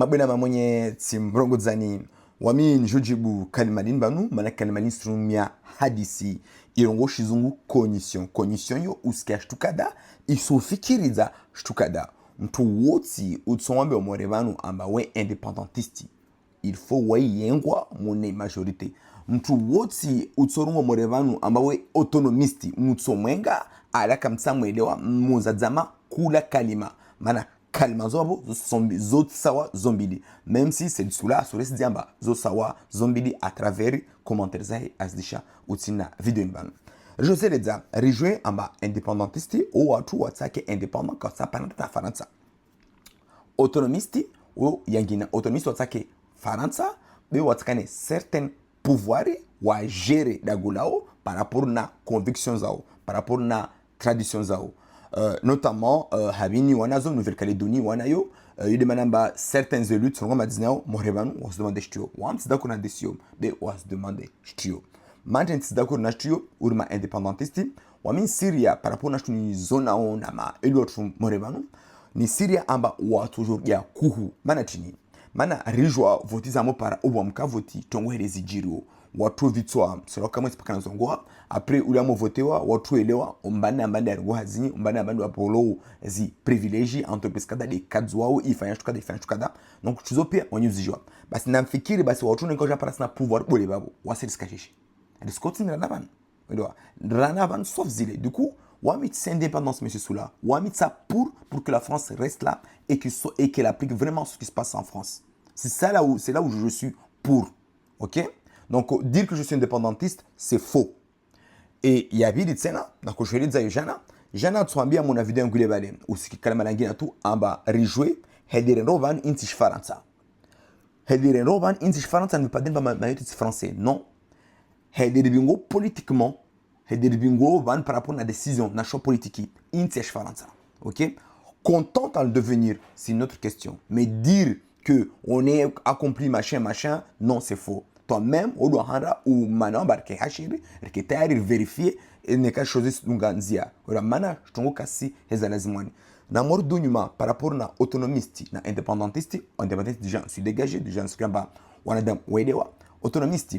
mabena mamonye timbrongo zani wami njojibu kalimalin banu mana kalimalin strumia hadisi irongo shizungu cognition yo usikia shtukada isufikiriza shtukada mtu woti utsombe omore banu amba we independentisti il faut we yengwa mone majorité mtu woti utsorungo more banu amba we autonomisti mutsomwenga alaka mtsamwelewa muzadzama kula kalima mana kalima zobo zot sawa zombili même si c'est sous-là sur les diamba zo sawa zombili à travers commentaires zahi azdisha utina video inban je sais les dia rejoindre amba indépendantiste ou watu watake indépendant quand ça parle ta faransa autonomisti ou yangina autonomiste watake faransa be watakane certain pouvoir wa gérer dagulao par rapport na conviction zao par rapport na tradition zao notamment habini wanazo Nouvelle-Calédonie wanayo yudemanamba certains élus sont comme disnao morebanu was demande stio wams da kuna desio be was demande stio maintenant da kuna stio urma indépendantiste wamin Syria par rapport na stuni zona ona ma elotru morebanu ni Syria amba wa toujours ya kuhu mana chini mana rijwa voti zamo para obamka voti tongo herezi jiro watu vitwa sero kama sipakana zongoa après uliamo votewa watu elewa mbanda yango hazini mbanda apolo zi privilege entreprise kada de kadzwao ifanya tukada donc tuzo pia wanyuzijwa basi namfikiri basi watu nikoja para sina pouvoir bole babo wasiriska shishi discotin ranavan ndio ranavan sauf zile du coup wamit c'est indépendance monsieur Soula wamit ça pour que la France reste là et qu'elle applique vraiment ce qui se passe en France c'est là où je suis pour. OK. Donc, dire que je suis indépendantiste, c'est faux. Et il y a vite tsena, donc je vais dire jana tswambia mon vidéo ngule bale, usiki kalama langina tu amba rejouer, hederen roban intish faransa. Hederen roban intish faransa ne veut pas dire ma mayotte français, non. Hederen bingo politiquement, hederen bingo van par rapport à la décision, na choix politique, intish faransa. OK? Content à le devenir, c'est une autre question. Mais dire que on est accompli machin, non, c'est faux. Toi-même, on doit rendre ou maintenant, barke hachiri, que tu as vérifié et ne pas choisir nganzia. Voilà, maintenant, je t'en casse les alazimani. Na mort d'unima par rapport na autonomiste, na indépendantiste, indépendantiste déjà, je suis dégagé, déjà, je suis là-bas, on a d'un wedewa, autonomiste.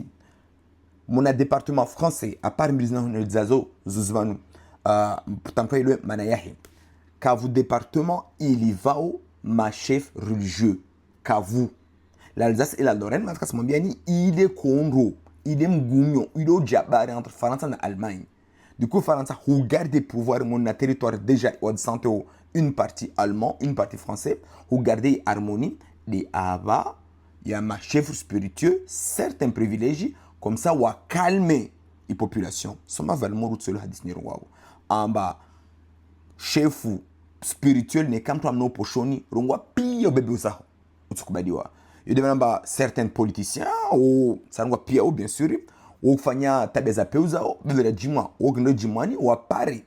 Mon département français, à part Milizna Zazo, Zuzvanu, pourtant, le manayahi. Kavu département, il y va au ma chef religieux. Kavu. L'Alsace et la Lorraine, parce que c'est mon bien, il est Congo, il est Mgoumio, il est Djabari entre France et Allemagne. Du coup, France regarde des pouvoirs, mon territoire déjà, une partie allemand, une partie français, regardez harmonie, les Ava, il y a ma chef spiritueux, certains privilèges, comme ça, on va calmer les populations. Soma valmo route sur le hadith nirwawo. En bas, chef spirituel ne kam to amno pochoni, rongwa piyo bebe usaho. Utsukubadiwa. Il demande à certains politiciens, ou ça nous pia bien sûr, ou fanya tabeza peuza, ou bebe jima, ou gno jimani, ou appare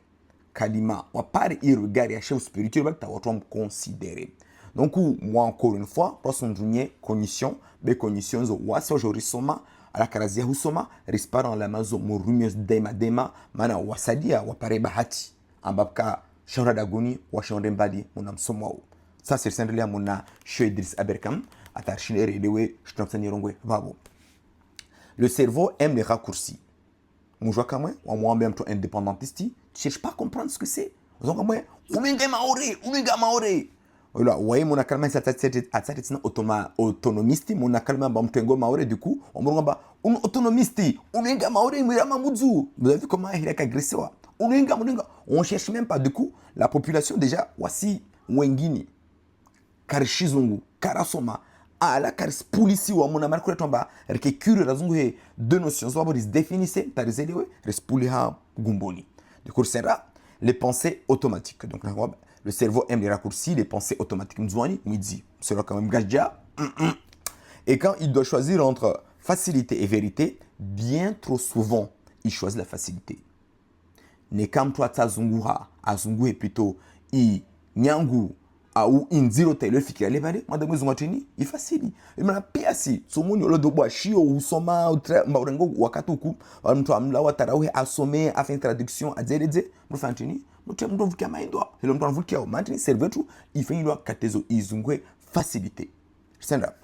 kalima, ou appare irregard ya chef spirituel, bah ta watu considérer. Donc moi encore une fois, pour son dernier condition, be conditions ou wasa aujourd'hui soma, à la karazia husoma, risparant la mazo morumios dema, mana wasadia, ou appare bahati, ambabka chanra dagoni, ou chanra mbadi, mon am somao. Ça c'est simplement mon Cheikh Idriss Aberkane. Le cerveau aime les raccourcis. On joue comme moi, on est même indépendantiste. Tu cherches pas à comprendre ce que c'est. On joue comme moi, on est maoré. Voilà, ouais, mon calme c'est autonomiste, mon calme bamtengo maoré du coup, on me on autonomiste, on est maoré, vous avez vu comment il est agressé on cherche même pas du coup la population déjà voici wengini karishizungu karasoma ala karis polisi wa mona markure tomba reke cure razungu he deux notions zo abodis définissent tarizelewe respuli ha gumboni du coup c'est là les pensées automatiques donc le cerveau aime les raccourcis les pensées automatiques mzwani midi c'est là quand même gadja et quand il doit choisir entre facilité et vérité bien trop souvent il choisit la facilité ne kam toi tazunguha azungu plutôt i nyangu au inziro tele fikira levale madame zungwatini ifasili imana pia si somuni olodobo shio usoma utre maurengo wakatuku mtu amla watarawe asome afin traduction azeleze mfantini mtu mtu vukia maindo helo mtu vukia mantini servetu ifenilwa katezo izungwe facilité C'est là.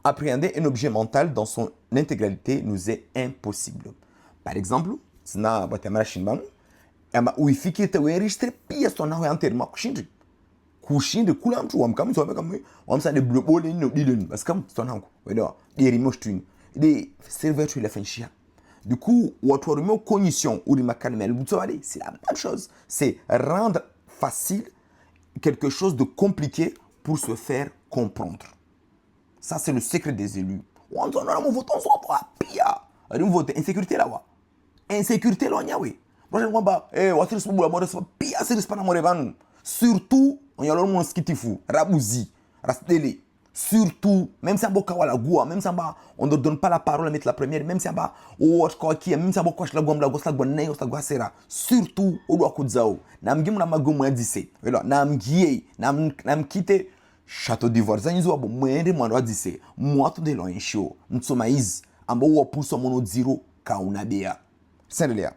Appréhender un objet mental dans son intégralité nous est impossible. Par exemple, si on a une machine, où il faut que tu enregistres pia son na entièrement kushinde kula mtu wamkamisa wameka wamsande blobole no dileni parce que ton hangu wedo des remote twin des serveurs tu la finchia. Du coup watu wa cognition ou ma calmel c'est la même chose, c'est rendre facile quelque chose de compliqué pour se faire comprendre. Ça c'est le secret des élus. On donne un vote en soit pia un vote insécurité là wa insécurité là nyawe prochaine fois watu sibula mo reso pia c'est pas na mo revanu. Surtout, on y a l'homme qui est fou, Rabouzi, Rastele. Surtout, même si on a la goua, même si on ne donne pas la parole à mettre la première, même si on a même si on la gomme, la gosse, la bonne, la gosse, surtout, on doit kudzao. Nam gim na magum dise. Voilà, nam gié, nam quitté Château d'Ivoire. Zanizo abo mwende mwana dise. Moi tout de loin show. Mtsomaiz, ambo wa pousso mono zero kaunabea. C'est le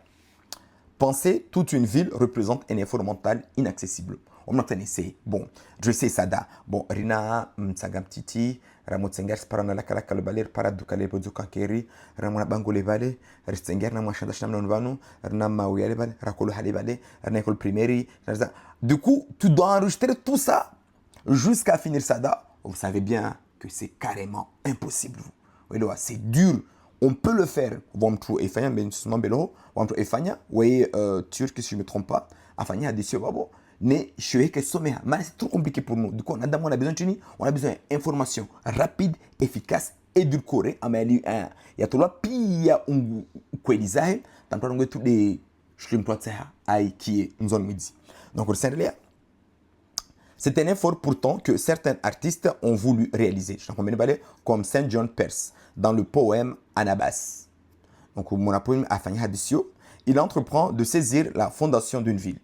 penser toute une ville représente un effort mental inaccessible. On entend c'est bon, je sais Sada. Bon, Rina Mtsagam Titi, Ramotsenger Sparana la Kala Kalbaler, Paradukale Bodzukakeri, Ramona Bangole Vale, Restenger na Machanda Shamna Nvano, Rna Maouya Vale, Rakolo Halibale, Rna École Primaire. Du coup, tu dois enregistrer tout ça jusqu'à finir Sada. Vous savez bien que c'est carrément impossible. C'est dur. On peut le faire. Vomtru Efanya, mais seulement Belo, Vomtru Efanya, oui, turc, si je ne me trompe pas. Afanya a dit Babo. Mais je suis que c'est trop compliqué pour nous. Du coup, on a besoin de on a besoin d'informations rapides, efficaces, édulcorées. Il y a tout là, puis il y a un Kwelizahe, tant qu'on a tous les Shrimplotseha, Aïe, qui est une zone midi. Donc, c'est un effort pourtant que certains artistes ont voulu réaliser. Comme Saint John Perse dans le poème Anabas. Donc, mon poème Afanya Hadisio, il entreprend de saisir la fondation d'une ville.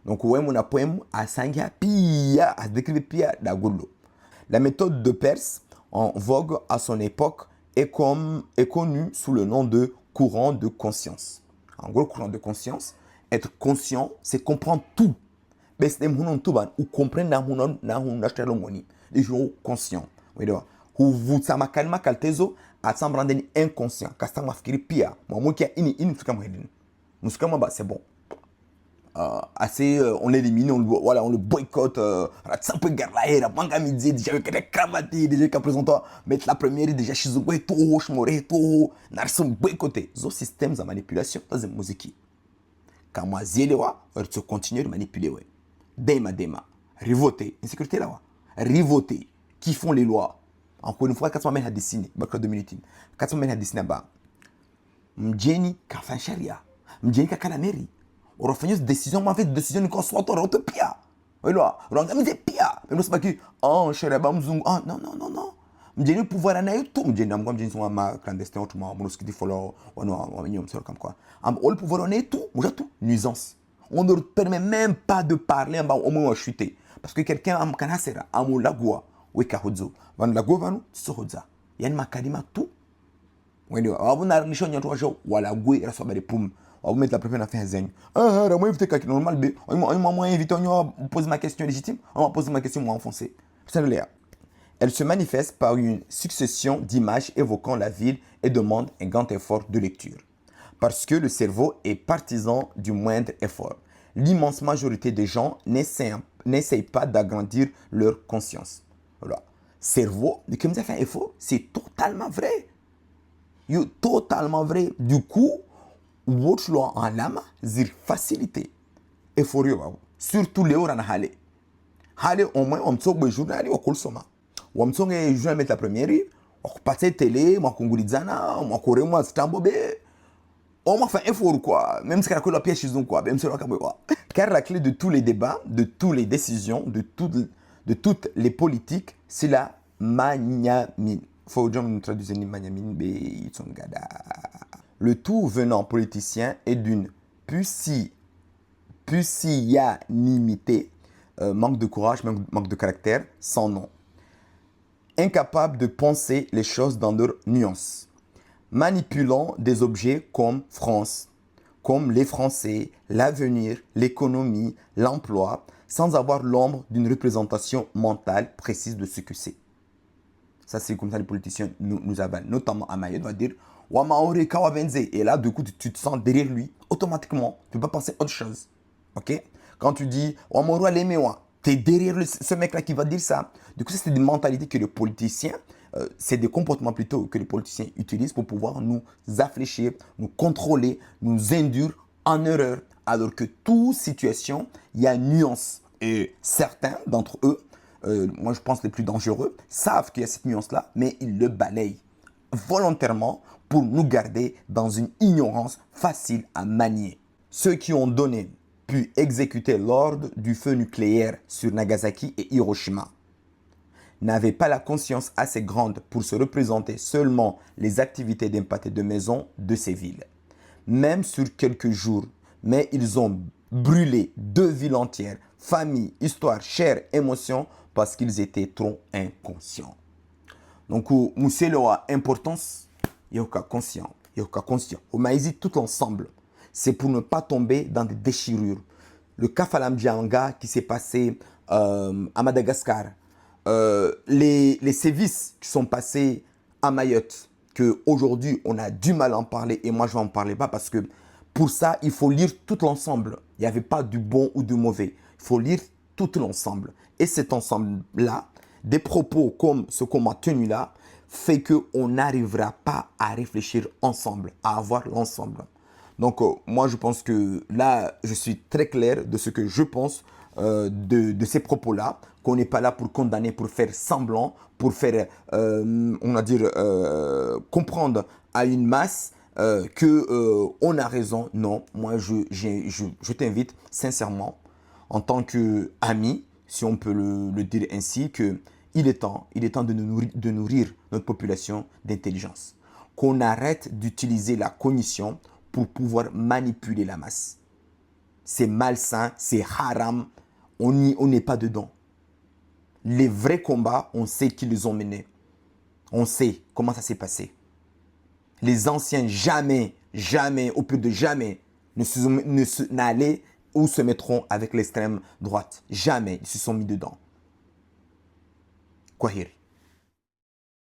Donc, mon poème Asanga Pia, à décrire Pia d'Agolo. La méthode de Perse, en vogue à son époque, est connue sous le nom de courant de conscience. En gros, courant de conscience, être conscient, c'est comprendre tout. Ou comprendre les gens conscients. Vous savez kalma kaltezo atsambrandeni inconscient kasta mafikiri pia mwamoki ini fika mwedini musikama ba c'est bon assez on l'élimine on le boycotte ratsampe garlae la banga midi déjà que des cravatés déjà qu'à présent mettre la première déjà chez eux tout chmore tout narsom boycotter zo systèmes de manipulation dans musique quand moi zélewa tu continuer de manipuler ouais dema rivoter insécurité là rivoter qui font les lois. Encore une fois, quand on mène à dessiner, bakra 2 minutes. Quand on mène à dessiner, mjeni kafan sharia, mjeni kakala meri. On refait une décision, on fait décision qu'on soit en route pia. Voilà, on a mis des pia. Mais nous c'est pas que sharia bamzung, non. Mjeni pouvoir anaï tout, mjeni namgam mjeni sont ma clandestin autrement, mon ski di follow, on a mis sur comme quoi. All pouvoir anaï tout, moi tout, nuisance. On ne permet même pas de parler, au moins chuter. Parce que quelqu'un a kanasera, a mon lagua. Weka hodzo van la govanu sohodza yani makadima tu wende wabuna nisho nyanto wajo wala gwe raso ba de pum wabu mettre la première affaire zen moi invité kaki normal be on m'a invité on pose ma question légitime on m'a posé ma question moi enfoncé c'est là. Elle se manifeste par une succession d'images évoquant la ville et demande un grand effort de lecture parce que le cerveau est partisan du moindre effort. L'immense majorité des gens n'essayent pas d'agrandir leur conscience. Voilà. Cerveau, comme ça fait un effort, c'est totalement vrai. Totalement vrai. Du coup, votre loi en lama, c'est facilité. Effort, surtout les gens qui ont au moins, on me journal, on colle soma. On me journal mettre la première, on passe télé, on kongulizana, on corre moi stambobe. On m'a fait effort quoi, même si la colle la pièce chez nous quoi, même si la quoi. Car la clé de tous les débats, de toutes les décisions, de toutes les politiques, c'est la magnamine. Faut que je traduise magnamine, le tout venant politicien est d'une pusillanimité, manque de courage, manque de caractère, sans nom. Incapable de penser les choses dans leurs nuances. Manipulant des objets comme France, comme les Français, l'avenir, l'économie, l'emploi, sans avoir l'ombre d'une représentation mentale précise de ce que c'est. Ça, c'est comme ça les politiciens nous avalent, notamment à Mayotte, va dire Wamaore Kawabenze. Et là, du coup, tu te sens derrière lui, automatiquement. Tu ne peux pas penser à autre chose. Ok? Quand tu dis Wamaoro Alemewa, tu es derrière ce mec-là qui va dire ça. Du coup, ça, c'est des mentalités que les politiciens, c'est des comportements plutôt que les politiciens utilisent pour pouvoir nous affléchir, nous contrôler, nous induire en erreur. Alors que toute situation, il y a une nuance. Et certains d'entre eux, moi je pense les plus dangereux, savent qu'il y a cette nuance-là, mais ils le balayent volontairement pour nous garder dans une ignorance facile à manier. Ceux qui ont donné pu exécuter l'ordre du feu nucléaire sur Nagasaki et Hiroshima n'avaient pas la conscience assez grande pour se représenter seulement les activités d'un pâté de maison de ces villes. Même sur quelques jours, mais ils ont brûlé 2 villes entières, famille, histoire, chair, émotion, parce qu'ils étaient trop inconscients. Donc, monsieur a importance, il y a aucun conscient, il y a aucun conscient. Au maïsi, tout ensemble, c'est pour ne pas tomber dans des déchirures. Le Kafalam Djanga qui s'est passé à Madagascar, les sévices qui sont passés à Mayotte, qu'aujourd'hui on a du mal à en parler, et moi je vais en parler pas parce que pour ça il faut lire tout l'ensemble. Il n'y avait pas du bon ou du mauvais, il faut lire tout l'ensemble. Et cet ensemble-là, des propos comme ce qu'on m'a tenu là, fait qu'on n'arrivera pas à réfléchir ensemble, à avoir l'ensemble. Donc moi je pense que là je suis très clair de ce que je pense de ces propos-là, qu'on n'est pas là pour condamner, pour faire semblant, pour faire, on va dire, comprendre à une masse qu'on a raison. Non, moi je t'invite sincèrement, en tant qu'ami, si on peut le dire ainsi, qu'il est temps de nourrir notre population d'intelligence. Qu'on arrête d'utiliser la cognition pour pouvoir manipuler la masse. C'est malsain, c'est haram, on n'est pas dedans. Les vrais combats, on sait qui les ont menés. On sait comment ça s'est passé. Les anciens, jamais, au plus de jamais, n'allaient ou se mettront avec l'extrême droite. Jamais, ils se sont mis dedans. Kwahiri.